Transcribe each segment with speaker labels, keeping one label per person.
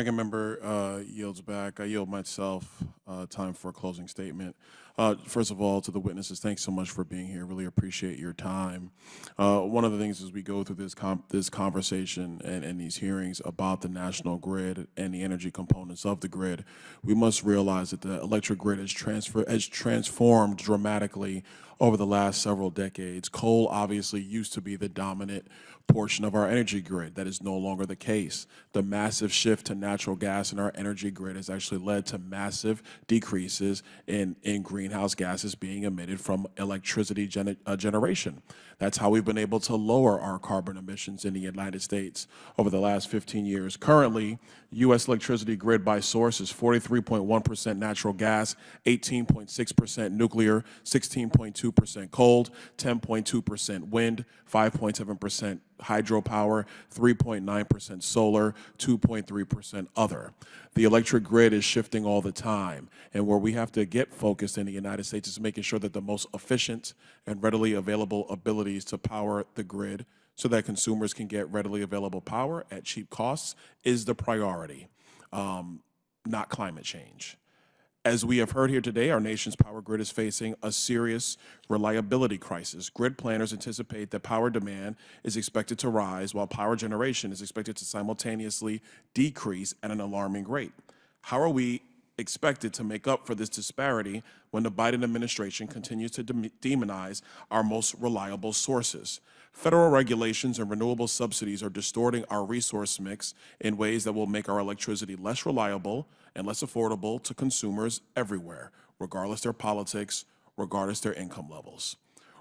Speaker 1: Ranking member yields back. I yield myself time for a closing statement. First of all, to the witnesses, thanks so much for being here. Really appreciate your time. One of the things as we go through this conversation and these hearings about the national grid and the energy components of the grid, we must realize that the electric grid has transformed dramatically over the last several decades. Coal obviously used to be the dominant portion of our energy grid. That is no longer the case. The massive shift to natural gas in our energy grid has actually led to massive decreases in greenhouse gases being emitted from electricity generation. That's how we've been able to lower our carbon emissions in the United States over the last 15 years. Currently, U.S. electricity grid by source is 43.1% natural gas, 18.6% nuclear, 16.2% coal, 10.2% wind, 5.7% hydropower, 3.9% solar, 2.3% other. The electric grid is shifting all the time, and where we have to get focused in the United States is making sure that the most efficient and readily available abilities to power the grid so that consumers can get readily available power at cheap costs is the priority, not climate change. As we have heard here today, our nation's power grid is facing a serious reliability crisis. Grid planners anticipate that power demand is expected to rise while power generation is expected to simultaneously decrease at an alarming rate. How are we expected to make up for this disparity when the Biden administration continues to demonize our most reliable sources? Federal regulations and renewable subsidies are distorting our resource mix in ways that will make our electricity less reliable and less affordable to consumers everywhere, regardless their politics, regardless their income levels.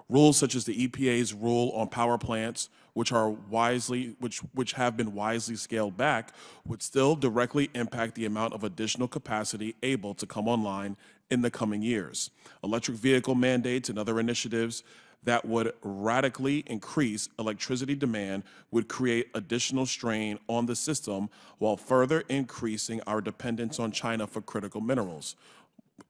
Speaker 1: Rules such as the EPA's rule on power plants, which have been wisely scaled back, would still directly impact the amount of additional capacity able to come online in the coming years. Electric vehicle mandates and other initiatives that would radically increase electricity demand would create additional strain on the system while further increasing our dependence on China for critical minerals.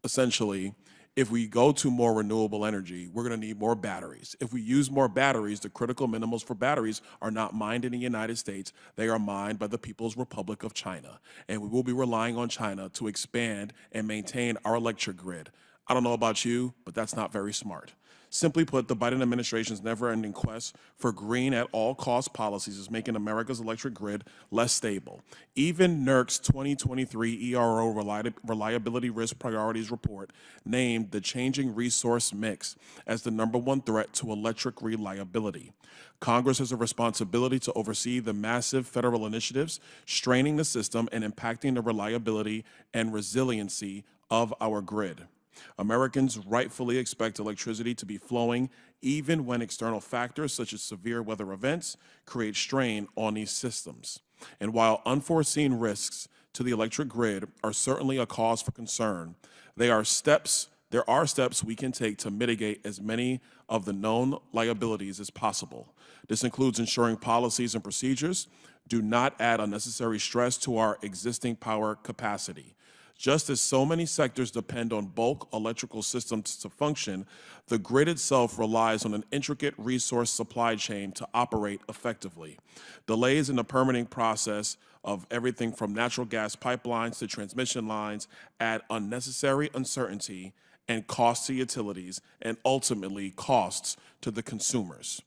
Speaker 1: Essentially, if we go to more renewable energy, we're going to need more batteries. If we use more batteries, the critical minerals for batteries are not mined in the United States. They are mined by the People's Republic of China. And we will be relying on China to expand and maintain our electric grid. I don't know about you, but that's not very smart. Simply put, the Biden administration's never-ending quest for green at all cost policies is making America's electric grid less stable. Even NERC's 2023 ERO Reliability Risk Priorities Report named the changing resource mix as the #1 threat to electric reliability. Congress has a responsibility to oversee the massive federal initiatives straining the system and impacting the reliability and resiliency of our grid. Americans rightfully expect electricity to be flowing even when external factors such as severe weather events create strain on these systems. And while unforeseen risks to the electric grid are certainly a cause for concern, there are steps we can take to mitigate as many of the known liabilities as possible. This includes ensuring policies and procedures do not add unnecessary stress to our existing power capacity. Just as so many sectors depend on bulk electrical systems to function, the grid itself relies on an intricate resource supply chain to operate effectively. Delays in the permitting process of everything from natural gas pipelines to transmission lines add unnecessary uncertainty and costs to utilities and ultimately costs to the consumers.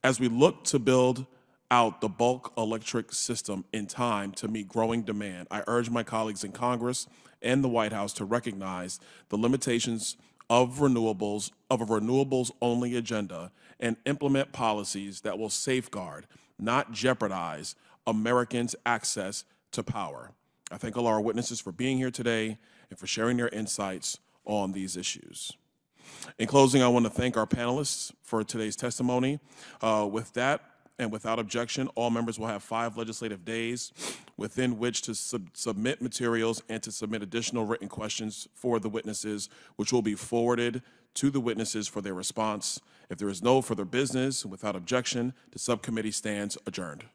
Speaker 1: As we look to build out the bulk electric system in time to meet growing demand, I urge my colleagues in Congress and the White House to recognize the limitations of a renewables-only agenda and implement policies that will safeguard, not jeopardize, Americans' access to power. I thank all our witnesses for being here today and for sharing their insights on these issues. In closing, I want to thank our panelists for today's testimony. With that, and without objection, all members will have 5 legislative days within which to submit materials and to submit additional written questions for the witnesses, which will be forwarded to the witnesses for their response. If there is no further business, without objection, the subcommittee stands adjourned.